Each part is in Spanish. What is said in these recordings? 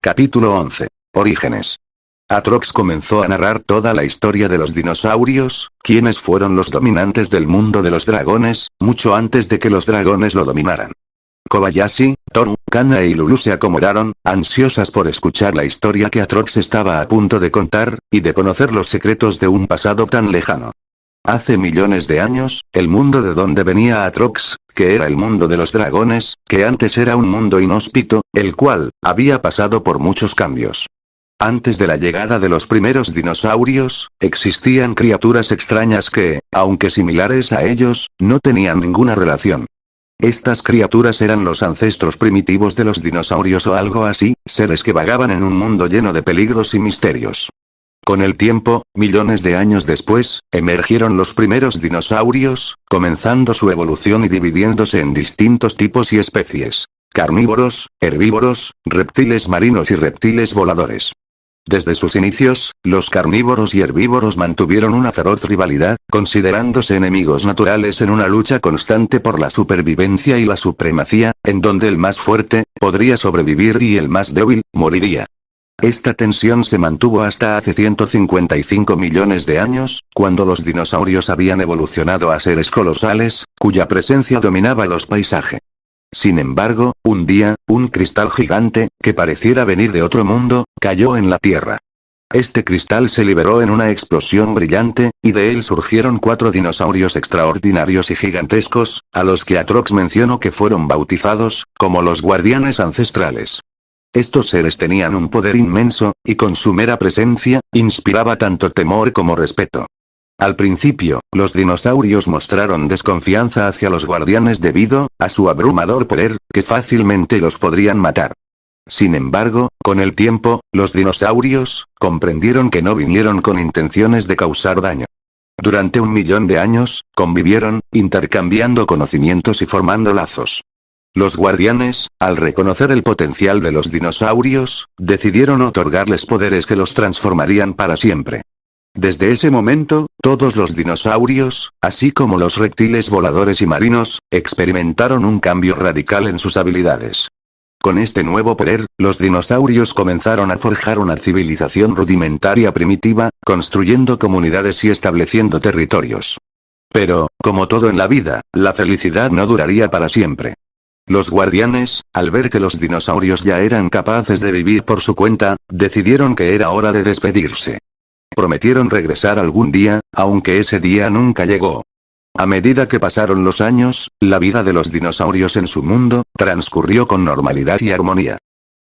Capítulo 11. Orígenes. Atrox comenzó a narrar toda la historia de los dinosaurios, quienes fueron los dominantes del mundo de los dragones, mucho antes de que los dragones lo dominaran. Kobayashi, Toru, Kana y Lulu se acomodaron, ansiosas por escuchar la historia que Atrox estaba a punto de contar, y de conocer los secretos de un pasado tan lejano. Hace millones de años, el mundo de donde venía Atrox, que era el mundo de los dragones, que antes era un mundo inhóspito, el cual había pasado por muchos cambios. Antes de la llegada de los primeros dinosaurios, existían criaturas extrañas que, aunque similares a ellos, no tenían ninguna relación. Estas criaturas eran los ancestros primitivos de los dinosaurios o algo así, seres que vagaban en un mundo lleno de peligros y misterios. Con el tiempo, millones de años después, emergieron los primeros dinosaurios, comenzando su evolución y dividiéndose en distintos tipos y especies: carnívoros, herbívoros, reptiles marinos y reptiles voladores. Desde sus inicios, los carnívoros y herbívoros mantuvieron una feroz rivalidad, considerándose enemigos naturales en una lucha constante por la supervivencia y la supremacía, en donde el más fuerte podría sobrevivir y el más débil moriría. Esta tensión se mantuvo hasta hace 155 millones de años, cuando los dinosaurios habían evolucionado a seres colosales, cuya presencia dominaba los paisajes. Sin embargo, un día, un cristal gigante, que pareciera venir de otro mundo, cayó en la Tierra. Este cristal se liberó en una explosión brillante, y de él surgieron 4 dinosaurios extraordinarios y gigantescos, a los que Atrox mencionó que fueron bautizados como los guardianes ancestrales. Estos seres tenían un poder inmenso, y con su mera presencia, inspiraba tanto temor como respeto. Al principio, los dinosaurios mostraron desconfianza hacia los guardianes debido a su abrumador poder, que fácilmente los podrían matar. Sin embargo, con el tiempo, los dinosaurios comprendieron que no vinieron con intenciones de causar daño. Durante 1 millón de años, convivieron, intercambiando conocimientos y formando lazos. Los guardianes, al reconocer el potencial de los dinosaurios, decidieron otorgarles poderes que los transformarían para siempre. Desde ese momento, todos los dinosaurios, así como los reptiles voladores y marinos, experimentaron un cambio radical en sus habilidades. Con este nuevo poder, los dinosaurios comenzaron a forjar una civilización rudimentaria primitiva, construyendo comunidades y estableciendo territorios. Pero, como todo en la vida, la felicidad no duraría para siempre. Los guardianes, al ver que los dinosaurios ya eran capaces de vivir por su cuenta, decidieron que era hora de despedirse. Prometieron regresar algún día, aunque ese día nunca llegó. A medida que pasaron los años, la vida de los dinosaurios en su mundo transcurrió con normalidad y armonía.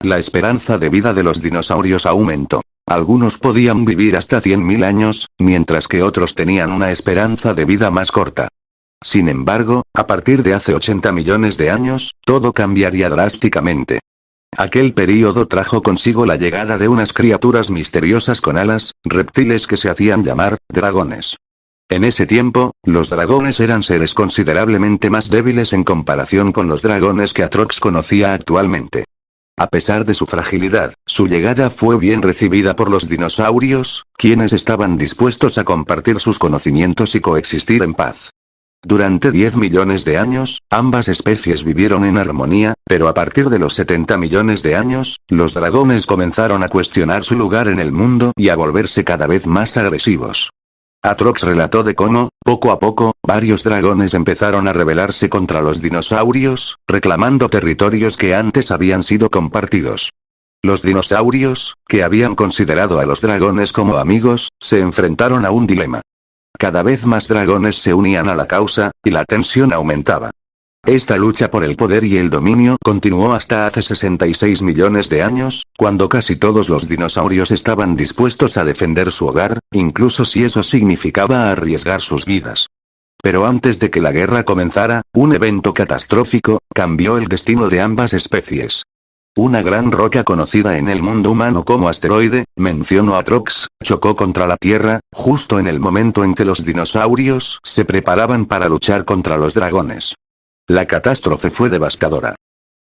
La esperanza de vida de los dinosaurios aumentó. Algunos podían vivir hasta 100.000 años, mientras que otros tenían una esperanza de vida más corta. Sin embargo, a partir de hace 80 millones de años, todo cambiaría drásticamente. Aquel período trajo consigo la llegada de unas criaturas misteriosas con alas, reptiles que se hacían llamar dragones. En ese tiempo, los dragones eran seres considerablemente más débiles en comparación con los dragones que Atrox conocía actualmente. A pesar de su fragilidad, su llegada fue bien recibida por los dinosaurios, quienes estaban dispuestos a compartir sus conocimientos y coexistir en paz. Durante 10 millones de años, ambas especies vivieron en armonía, pero a partir de los 70 millones de años, los dragones comenzaron a cuestionar su lugar en el mundo y a volverse cada vez más agresivos. Atrox relató de cómo, poco a poco, varios dragones empezaron a rebelarse contra los dinosaurios, reclamando territorios que antes habían sido compartidos. Los dinosaurios, que habían considerado a los dragones como amigos, se enfrentaron a un dilema. Cada vez más dragones se unían a la causa, y la tensión aumentaba. Esta lucha por el poder y el dominio continuó hasta hace 66 millones de años, cuando casi todos los dinosaurios estaban dispuestos a defender su hogar, incluso si eso significaba arriesgar sus vidas. Pero antes de que la guerra comenzara, un evento catastrófico cambió el destino de ambas especies. Una gran roca conocida en el mundo humano como asteroide, mencionó Atrox, chocó contra la Tierra, justo en el momento en que los dinosaurios se preparaban para luchar contra los dragones. La catástrofe fue devastadora.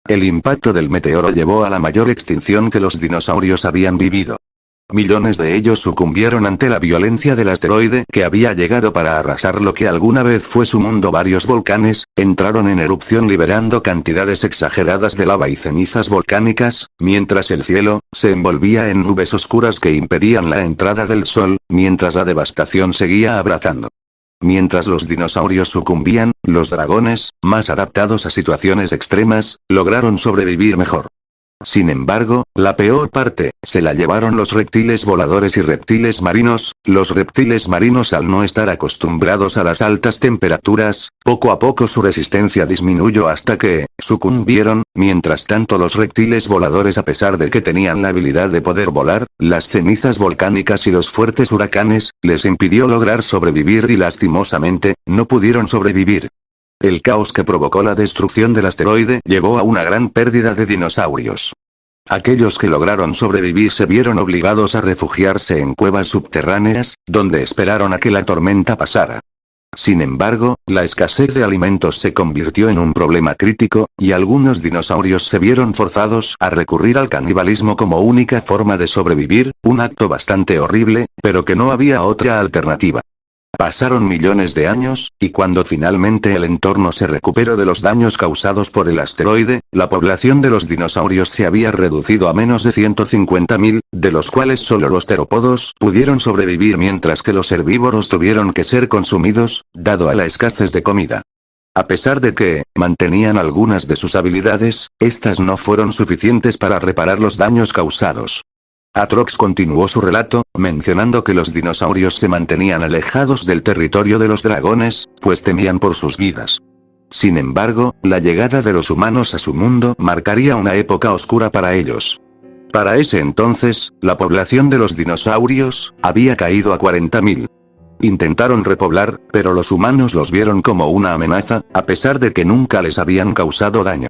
El impacto del meteoro llevó a la mayor extinción que los dinosaurios habían vivido. Millones de ellos sucumbieron ante la violencia del asteroide que había llegado para arrasar lo que alguna vez fue su mundo. Varios volcanes entraron en erupción liberando cantidades exageradas de lava y cenizas volcánicas, mientras el cielo se envolvía en nubes oscuras que impedían la entrada del sol, mientras la devastación seguía abrazando. Mientras los dinosaurios sucumbían, los dragones, más adaptados a situaciones extremas, lograron sobrevivir mejor. Sin embargo, la peor parte, se la llevaron los reptiles voladores y reptiles marinos. Los reptiles marinos, al no estar acostumbrados a las altas temperaturas, poco a poco su resistencia disminuyó hasta que sucumbieron. Mientras tanto, los reptiles voladores, a pesar de que tenían la habilidad de poder volar, las cenizas volcánicas y los fuertes huracanes les impidió lograr sobrevivir y lastimosamente, no pudieron sobrevivir. El caos que provocó la destrucción del asteroide llevó a una gran pérdida de dinosaurios. Aquellos que lograron sobrevivir se vieron obligados a refugiarse en cuevas subterráneas, donde esperaron a que la tormenta pasara. Sin embargo, la escasez de alimentos se convirtió en un problema crítico, y algunos dinosaurios se vieron forzados a recurrir al canibalismo como única forma de sobrevivir, un acto bastante horrible, pero que no había otra alternativa. Pasaron millones de años, y cuando finalmente el entorno se recuperó de los daños causados por el asteroide, la población de los dinosaurios se había reducido a menos de 150.000, de los cuales solo los terópodos pudieron sobrevivir mientras que los herbívoros tuvieron que ser consumidos, dado a la escasez de comida. A pesar de que mantenían algunas de sus habilidades, estas no fueron suficientes para reparar los daños causados. Atrox continuó su relato, mencionando que los dinosaurios se mantenían alejados del territorio de los dragones, pues temían por sus vidas. Sin embargo, la llegada de los humanos a su mundo marcaría una época oscura para ellos. Para ese entonces, la población de los dinosaurios había caído a 40.000. Intentaron repoblar, pero los humanos los vieron como una amenaza, a pesar de que nunca les habían causado daño.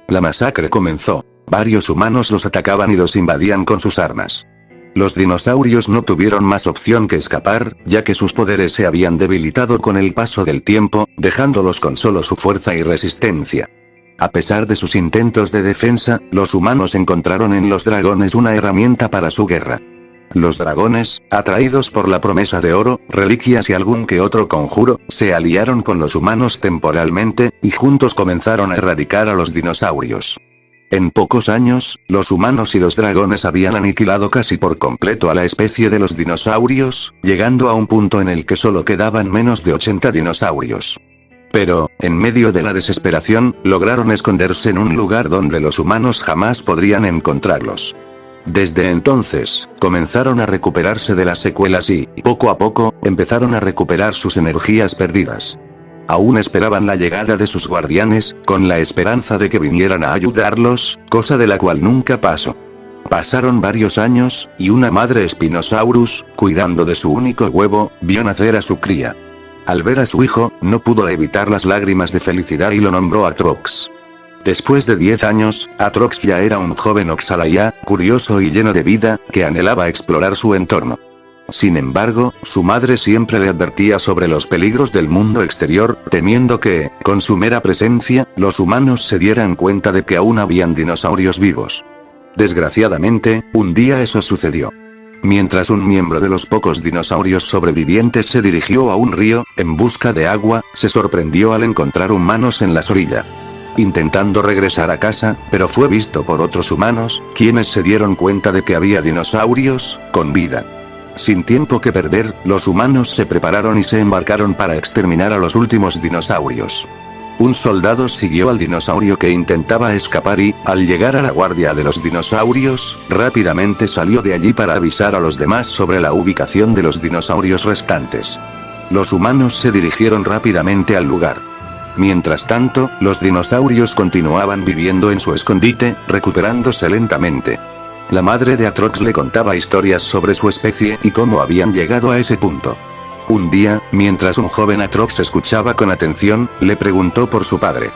La masacre comenzó. Varios humanos los atacaban y los invadían con sus armas. Los dinosaurios no tuvieron más opción que escapar, ya que sus poderes se habían debilitado con el paso del tiempo, dejándolos con solo su fuerza y resistencia. A pesar de sus intentos de defensa, los humanos encontraron en los dragones una herramienta para su guerra. Los dragones, atraídos por la promesa de oro, reliquias y algún que otro conjuro, se aliaron con los humanos temporalmente, y juntos comenzaron a erradicar a los dinosaurios. En pocos años, los humanos y los dragones habían aniquilado casi por completo a la especie de los dinosaurios, llegando a un punto en el que solo quedaban menos de 80 dinosaurios. Pero, en medio de la desesperación, lograron esconderse en un lugar donde los humanos jamás podrían encontrarlos. Desde entonces, comenzaron a recuperarse de las secuelas y, poco a poco, empezaron a recuperar sus energías perdidas. Aún esperaban la llegada de sus guardianes, con la esperanza de que vinieran a ayudarlos, cosa de la cual nunca pasó. Pasaron varios años, y una madre Spinosaurus, cuidando de su único huevo, vio nacer a su cría. Al ver a su hijo, no pudo evitar las lágrimas de felicidad y lo nombró Atrox. Después de 10 años, Atrox ya era un joven Oxalaya, curioso y lleno de vida, que anhelaba explorar su entorno. Sin embargo, su madre siempre le advertía sobre los peligros del mundo exterior, temiendo que, con su mera presencia, los humanos se dieran cuenta de que aún habían dinosaurios vivos. Desgraciadamente, un día eso sucedió. Mientras un miembro de los pocos dinosaurios sobrevivientes se dirigió a un río, en busca de agua, se sorprendió al encontrar humanos en las orillas. Intentando regresar a casa, pero fue visto por otros humanos, quienes se dieron cuenta de que había dinosaurios, con vida. Sin tiempo que perder, los humanos se prepararon y se embarcaron para exterminar a los últimos dinosaurios. Un soldado siguió al dinosaurio que intentaba escapar y, al llegar a la guardia de los dinosaurios, rápidamente salió de allí para avisar a los demás sobre la ubicación de los dinosaurios restantes. Los humanos se dirigieron rápidamente al lugar. Mientras tanto, los dinosaurios continuaban viviendo en su escondite, recuperándose lentamente. La madre de Atrox le contaba historias sobre su especie y cómo habían llegado a ese punto. Un día, mientras un joven Atrox escuchaba con atención, le preguntó por su padre.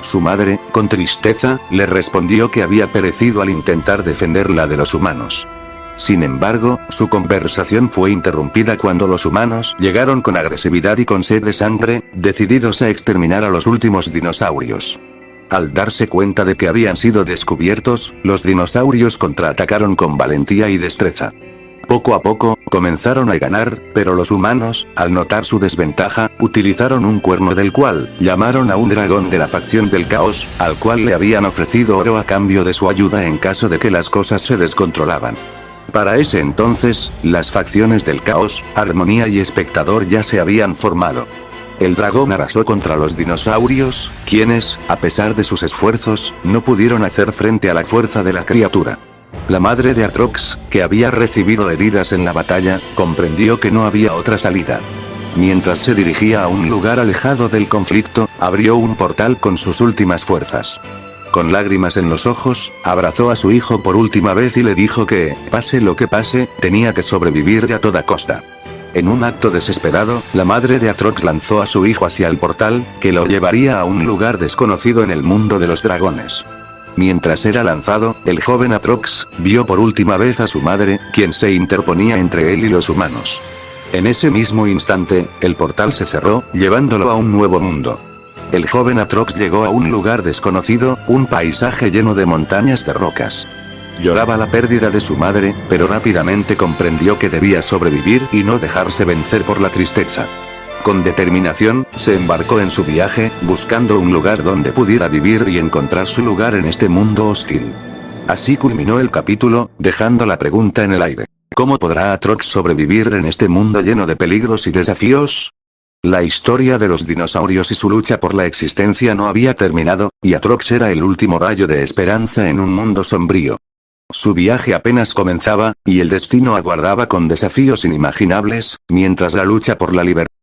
Su madre, con tristeza, le respondió que había perecido al intentar defenderla de los humanos. Sin embargo, su conversación fue interrumpida cuando los humanos llegaron con agresividad y con sed de sangre, decididos a exterminar a los últimos dinosaurios. Al darse cuenta de que habían sido descubiertos, los dinosaurios contraatacaron con valentía y destreza. Poco a poco, comenzaron a ganar, pero los humanos, al notar su desventaja, utilizaron un cuerno del cual, llamaron a un dragón de la facción del caos, al cual le habían ofrecido oro a cambio de su ayuda en caso de que las cosas se descontrolaban. Para ese entonces, las facciones del caos, Armonía y Espectador ya se habían formado. El dragón arrasó contra los dinosaurios, quienes, a pesar de sus esfuerzos, no pudieron hacer frente a la fuerza de la criatura. La madre de Atrox, que había recibido heridas en la batalla, comprendió que no había otra salida. Mientras se dirigía a un lugar alejado del conflicto, abrió un portal con sus últimas fuerzas. Con lágrimas en los ojos, abrazó a su hijo por última vez y le dijo que, pase lo que pase, tenía que sobrevivir a toda costa. En un acto desesperado, la madre de Atrox lanzó a su hijo hacia el portal, que lo llevaría a un lugar desconocido en el mundo de los dragones. Mientras era lanzado, el joven Atrox vio por última vez a su madre, quien se interponía entre él y los humanos. En ese mismo instante, el portal se cerró, llevándolo a un nuevo mundo. El joven Atrox llegó a un lugar desconocido, un paisaje lleno de montañas de rocas. Lloraba la pérdida de su madre, pero rápidamente comprendió que debía sobrevivir y no dejarse vencer por la tristeza. Con determinación, se embarcó en su viaje, buscando un lugar donde pudiera vivir y encontrar su lugar en este mundo hostil. Así culminó el capítulo, dejando la pregunta en el aire. ¿Cómo podrá Atrox sobrevivir en este mundo lleno de peligros y desafíos? La historia de los dinosaurios y su lucha por la existencia no había terminado, y Atrox era el último rayo de esperanza en un mundo sombrío. Su viaje apenas comenzaba, y el destino aguardaba con desafíos inimaginables, mientras la lucha por la libertad